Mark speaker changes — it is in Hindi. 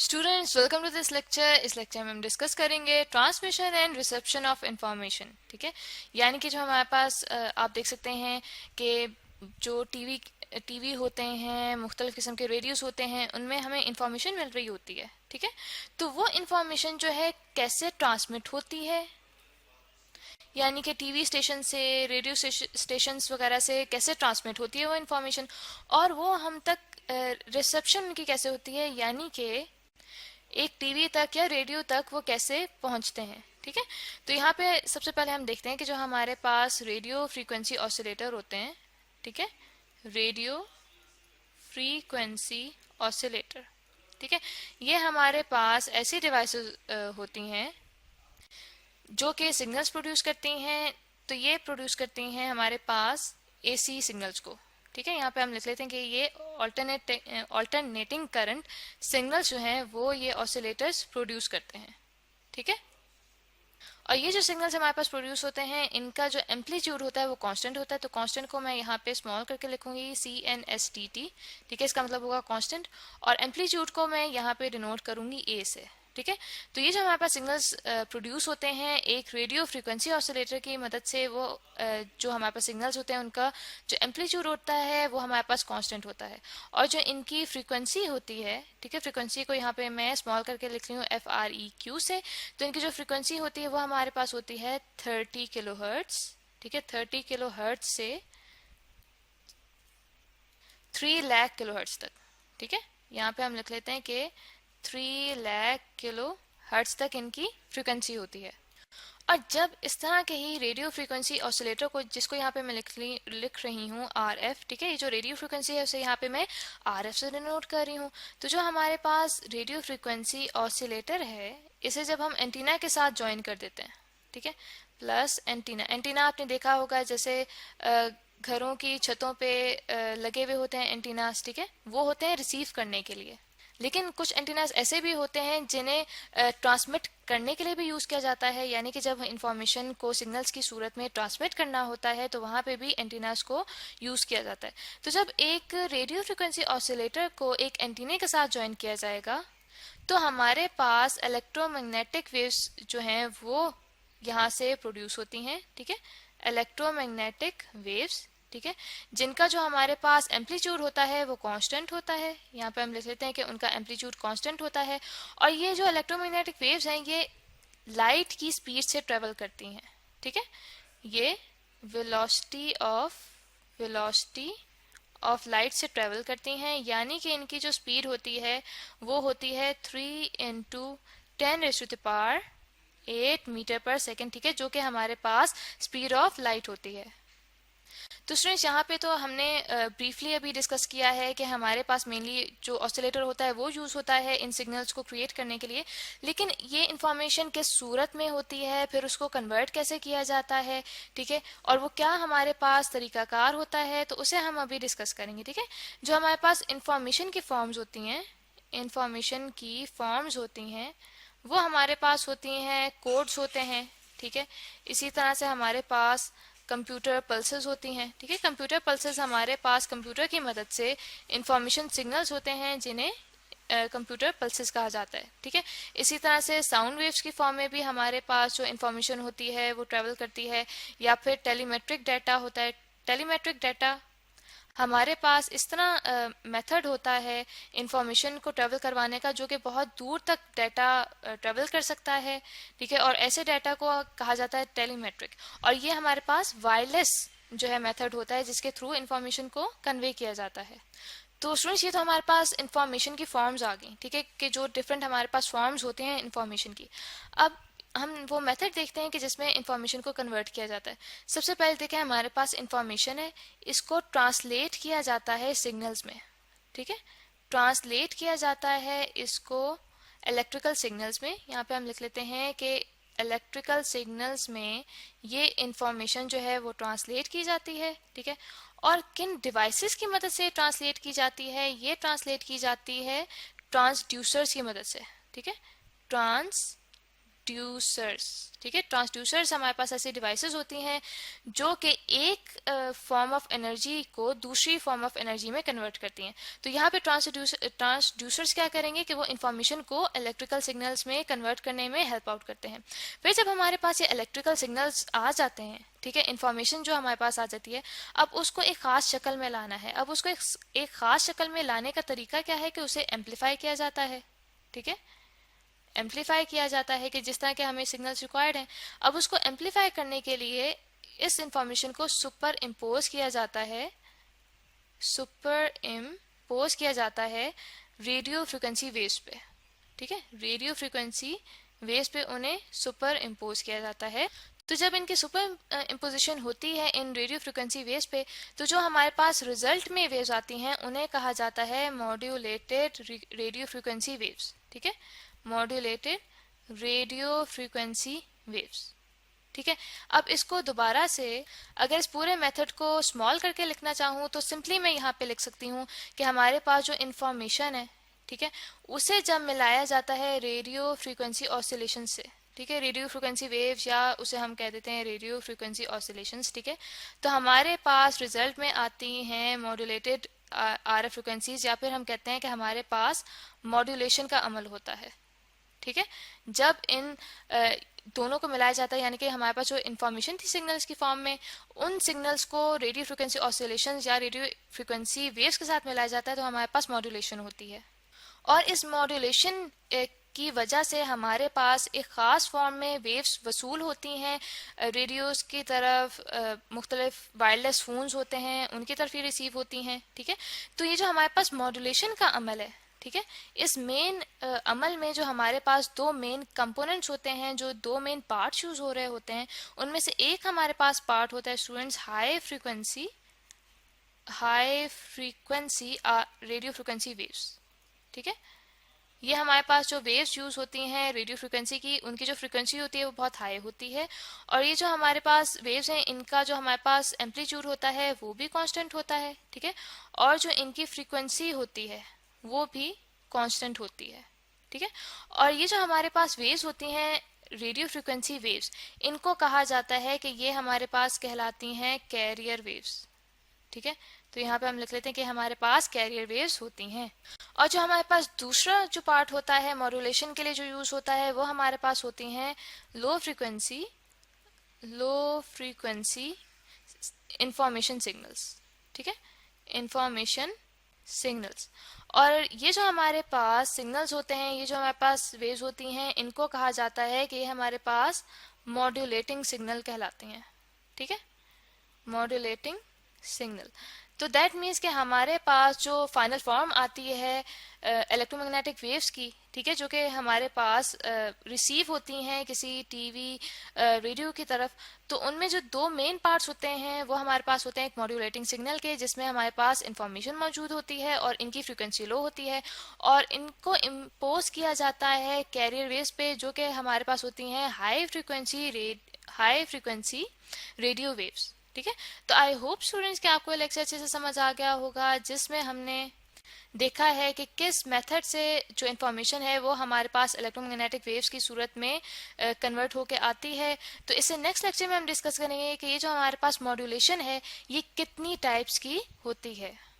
Speaker 1: Students welcome to this lecture. इस लेक्चर में हम डिस्कस करेंगे transmission and reception of information. ठीक है, यानी कि जो हमारे पास आप देख सकते हैं कि जो टीवी होते हैं, मुख्तलिफ किस्म के रेडियोस होते हैं, उनमें हमें इंफॉर्मेशन मिल रही होती है। ठीक है, तो वो इंफॉर्मेशन जो है कैसे ट्रांसमिट होती है, यानी कि टीवी स्टेशन से, रेडियो स्टेशंस वगैरह से कैसे ट्रांसमिट होती है वो इंफॉर्मेशन, और वो हम तक रिसेप्शन उनकी कैसे होती है, यानी कि एक टीवी तक या रेडियो तक वो कैसे पहुंचते हैं। ठीक है, तो यहाँ पे सबसे पहले हम देखते हैं कि जो हमारे पास रेडियो फ्रीक्वेंसी ऑसिलेटर होते हैं, ठीक है, रेडियो फ्रीक्वेंसी ऑसिलेटर, ठीक है, ये हमारे पास ऐसी डिवाइसेस होती हैं जो कि सिग्नल्स प्रोड्यूस करती हैं। तो ये प्रोड्यूस करती हैं हमारे पास एसी सिग्नल्स को। ठीक है, यहाँ पे हम लिख लेते हैं कि ये ऑल्टरनेटिंग करंट सिग्नल्स जो हैं वो ये ऑसिलेटर्स प्रोड्यूस करते हैं। ठीक है, और ये जो सिग्नल्स हमारे पास प्रोड्यूस होते हैं, इनका जो एम्पलीट्यूड होता है वो कांस्टेंट होता है। तो कांस्टेंट को मैं यहाँ पे स्मॉल करके लिखूंगी CNSTT। ठीक है, इसका मतलब होगा कांस्टेंट, और एम्पलीट्यूड को मैं यहाँ पे डिनोट करूंगी A से। ठीक है, तो ये जो हमारे पास सिग्नल्स प्रोड्यूस होते हैं एक रेडियो फ्रीक्वेंसी ऑसिलेटर की मदद से, वो जो हमारे पास सिग्नल्स होते हैं उनका जो एम्पलीट्यूड होता है वो हमारे पास कांस्टेंट होता है, और जो इनकी फ्रीक्वेंसी होती है, ठीक है, फ्रीक्वेंसी को यहाँ पे मैं स्मॉल करके लिख रही हूँ FREQ से। तो इनकी जो फ्रीक्वेंसी होती है वो हमारे पास होती है 30 किलो हर्ट्ज। ठीक है, 30 किलो हर्ट्ज से 3 लाख किलो हर्ट्ज तक। ठीक है, यहाँ पे हम लिख लेते हैं कि 3 लाख किलो हर्ट्ज तक इनकी फ्रीक्वेंसी होती है। और जब इस तरह के ही रेडियो फ्रीक्वेंसी ऑसिलेटर को, जिसको यहाँ पे मैं लिख रही हूँ RF, ठीक है, ये जो रेडियो फ्रीक्वेंसी है उसे यहाँ पे मैं RF से डिनोट कर रही हूँ। तो जो हमारे पास रेडियो फ्रीक्वेंसी ऑसिलेटर है, इसे जब हम एंटीना के साथ ज्वाइन कर देते हैं, ठीक है, प्लस एंटीना, एंटीना आपने देखा होगा जैसे घरों की छतों पे लगे हुए होते हैं एंटीनास। ठीक है, वो होते हैं रिसीव करने के लिए। लेकिन कुछ एंटीनास ऐसे भी होते हैं जिन्हें ट्रांसमिट करने के लिए भी यूज किया जाता है, यानी कि जब इंफॉर्मेशन को सिग्नल्स की सूरत में ट्रांसमिट करना होता है तो वहां पे भी एंटीनास को यूज किया जाता है। तो जब एक रेडियो फ्रिक्वेंसी ऑसिलेटर को एक एंटीने के साथ ज्वाइन किया जाएगा तो हमारे पास इलेक्ट्रोमैग्नेटिक वेव्स जो हैं वो यहाँ से प्रोड्यूस होती हैं। ठीक है, इलेक्ट्रोमैग्नेटिक वेव्स, ठीक है, जिनका जो हमारे पास एम्पलीट्यूड होता है वो कांस्टेंट होता है। यहाँ पे हम लिख लेते हैं कि उनका एम्पलीट्यूड कांस्टेंट होता है, और ये जो इलेक्ट्रोमैग्नेटिक वेव्स हैं ये लाइट की स्पीड से ट्रेवल करती हैं। ठीक है, ये वेलोसिटी ऑफ लाइट से ट्रेवल करती हैं, यानी कि इनकी जो स्पीड होती है वो होती है 3 × 10⁸ मीटर पर सेकेंड। ठीक है, जो कि हमारे पास स्पीड ऑफ लाइट होती है। तो स्टूडेंट्स यहाँ पे तो हमने ब्रीफली अभी डिस्कस किया है कि हमारे पास मेनली जो ऑसिलेटर होता है वो यूज होता है इन सिग्नल्स को क्रिएट करने के लिए, लेकिन ये इंफॉर्मेशन किस सूरत में होती है, फिर उसको कन्वर्ट कैसे किया जाता है, ठीक है, और वो क्या हमारे पास तरीकाकार होता है, तो उसे हम अभी डिस्कस करेंगे। ठीक है, जो हमारे पास इंफॉर्मेशन की फॉर्म्स होती हैं, वो हमारे पास होती हैं, कोड्स होते हैं। ठीक है, इसी तरह से हमारे पास कंप्यूटर पल्सेस होती हैं। ठीक है, कंप्यूटर पल्सेस हमारे पास कंप्यूटर की मदद से इंफॉर्मेशन सिग्नल्स होते हैं जिन्हें कंप्यूटर पल्सेस कहा जाता है। ठीक है, इसी तरह से साउंड वेव्स की फॉर्म में भी हमारे पास जो इंफॉर्मेशन होती है वो ट्रेवल करती है, या फिर टेलीमेट्रिक डाटा होता है। टेलीमेट्रिक डाटा हमारे पास इस तरह मेथड होता है इंफॉर्मेशन को ट्रेवल करवाने का जो कि बहुत दूर तक डाटा ट्रेवल कर सकता है। ठीक है, और ऐसे डाटा को कहा जाता है टेलीमेट्रिक, और ये हमारे पास वायरलेस जो है मेथड होता है जिसके थ्रू इंफॉर्मेशन को कन्वे किया जाता है। तो स्टूडेंट्स ये तो हमारे पास इंफॉर्मेशन की फॉर्म्स आ गई। ठीक है, कि जो डिफरेंट हमारे पास फॉर्म्स होते हैं इंफॉर्मेशन की। अब हम वो मेथड देखते हैं कि जिसमें इंफॉर्मेशन को कन्वर्ट किया जाता है। सबसे पहले देखें, हमारे पास इंफॉर्मेशन है, इसको ट्रांसलेट किया जाता है सिग्नल्स में। ठीक है, ट्रांसलेट किया जाता है इसको इलेक्ट्रिकल सिग्नल्स में। यहाँ पे हम लिख लेते हैं कि इलेक्ट्रिकल सिग्नल्स में ये इंफॉर्मेशन जो है वो ट्रांसलेट की जाती है। ठीक है, और किन डिवाइसेस की मदद से ट्रांसलेट की जाती है, ये ट्रांसलेट की जाती है ट्रांसड्यूसर्स की मदद से। ठीक है, ट्रांसड्यूसर्स ट्रांसड्यूसर्स, ठीक है। ट्रांसड्यूसर्स हमारे पास ऐसी डिवाइसेस होती हैं जो कि एक फॉर्म ऑफ एनर्जी को दूसरी फॉर्म ऑफ एनर्जी में कन्वर्ट करती हैं। तो यहाँ पे ट्रांसड्यूसर्स क्या करेंगे कि वो इंफॉर्मेशन को इलेक्ट्रिकल सिग्नल्स में कन्वर्ट करने में हेल्प आउट करते हैं। फिर जब हमारे पास ये इलेक्ट्रिकल सिग्नल्स आ जाते हैं, ठीक है, इंफॉर्मेशन जो हमारे पास आ जाती है, अब उसको एक खास शक्ल में लाना है। अब उसको एक खास शक्ल में लाने का तरीका क्या है कि उसे एम्पलीफाई किया जाता है, ठीक है, एम्पलीफाई किया जाता है कि जिस तरह के हमें सिग्नल्स रिक्वायर्ड हैं। अब उसको एम्पलीफाई करने के लिए इस इंफॉर्मेशन को सुपर इम्पोज किया जाता है, सुपर इम्पोज किया जाता है रेडियो फ्रिक्वेंसी वेव्स पे, ठीक है, रेडियो फ्रिक्वेंसी वेव्स पे उन्हें सुपर इम्पोज किया जाता है। तो जब इनकी सुपर इम्पोजिशन होती है इन रेडियो फ्रिक्वेंसी वेव्स पे, तो जो हमारे पास रिजल्ट में वेव्स आती हैं उन्हें कहा जाता है मॉड्यूलेटेड रेडियो फ्रिक्वेंसी वेव्स, ठीक है, मॉड्यूलेटेड रेडियो फ्रिक्वेंसी वेव्स, ठीक है। अब इसको दोबारा से अगर इस पूरे मेथड को स्मॉल करके लिखना चाहूँ तो सिंपली मैं यहाँ पे लिख सकती हूँ कि हमारे पास जो इंफॉर्मेशन है, ठीक है, उसे जब मिलाया जाता है रेडियो फ्रीक्वेंसी ऑसिलेशन से, ठीक है, रेडियो फ्रीक्वेंसी वेव्स या उसे हम कह देते हैं रेडियो फ्रीक्वेंसी ऑसिलेशंस, ठीक है, तो हमारे पास रिजल्ट में आती हैं मॉड्यूलेटेड आरएफ फ्रीक्वेंसीज, या फिर हम कहते हैं कि हमारे पास मॉड्यूलेशन का अमल होता है, ठीक है। जब इन दोनों को मिलाया जाता है, यानी कि हमारे पास जो इन्फॉर्मेशन थी सिग्नल्स की फॉर्म में, उन सिग्नल्स को रेडियो फ्रीक्वेंसी ऑसिलेशन या रेडियो फ्रीक्वेंसी वेव्स के साथ मिलाया जाता है, तो हमारे पास मॉड्यूलेशन होती है। और इस मॉड्यूलेशन की वजह से हमारे पास एक ख़ास फॉर्म में वेव्स वसूल होती हैं रेडियोस की तरफ, मुख्तलिफ वायरलेस फ़ोन्स होते हैं उनकी तरफ ही रिसीव होती हैं, ठीक है। तो ये जो हमारे पास मॉड्यूलेशन का अमल है, ठीक है, इस मेन अमल में जो हमारे पास दो मेन कंपोनेंट्स होते हैं, जो दो मेन पार्ट्स यूज़ हो रहे होते हैं, उनमें से एक हमारे पास पार्ट होता है students high frequency radio frequency waves, ठीक है। ये हमारे पास जो वेव्स यूज होती हैं रेडियो फ्रीक्वेंसी की, उनकी जो फ्रीक्वेंसी होती है वो बहुत हाई होती है, और ये जो हमारे पास वेव्स हैं इनका जो हमारे पास एम्पलीट्यूड होता है वो भी कांस्टेंट होता है, ठीक है, और जो इनकी फ्रीक्वेंसी होती है वो भी कांस्टेंट होती है, ठीक है। और ये जो हमारे पास वेव्स होती हैं रेडियो फ्रीक्वेंसी वेव्स, इनको कहा जाता है कि ये हमारे पास कहलाती हैं कैरियर वेव्स, ठीक है। तो यहाँ पे हम लिख लेते हैं कि हमारे पास कैरियर वेव्स होती हैं। और जो हमारे पास दूसरा जो पार्ट होता है मॉड्यूलेशन के लिए जो यूज होता है, वो हमारे पास होती हैं लो फ्रीक्वेंसी इंफॉर्मेशन सिग्नल्स, ठीक है, इंफॉर्मेशन सिग्नल्स। और ये जो हमारे पास सिग्नल्स होते हैं, ये जो हमारे पास वेव्स होती हैं, इनको कहा जाता है कि ये हमारे पास मॉड्यूलेटिंग सिग्नल कहलाते हैं, ठीक है, मॉड्यूलेटिंग सिग्नल। तो दैट मीन्स कि हमारे पास जो फाइनल फॉर्म आती है इलेक्ट्रोमैग्नेटिक वेव्स की, ठीक है, जो कि हमारे पास रिसीव होती हैं किसी टीवी रेडियो की तरफ, तो उनमें जो दो मेन पार्ट्स होते हैं वो हमारे पास होते हैं एक मॉड्यूलेटिंग सिग्नल के, जिसमें हमारे पास इंफॉर्मेशन मौजूद होती है और इनकी फ्रीक्वेंसी लो होती है, और इनको इम्पोज किया जाता है कैरियर वेव्स पे, जो कि हमारे पास होती हैं हाई फ्रीक्वेंसी रेडियो वेव्स, ठीक है। तो आई होप स्टूडेंट्स कि आपको लेक्चर अच्छे से समझ आ गया होगा, जिसमें हमने देखा है कि किस मेथड से जो इन्फॉर्मेशन है वो हमारे पास इलेक्ट्रोमैग्नेटिक वेव्स की सूरत में कन्वर्ट होकर आती है। तो इससे नेक्स्ट लेक्चर में हम डिस्कस करेंगे कि ये जो हमारे पास मॉड्यूलेशन है ये कितनी टाइप्स की होती है।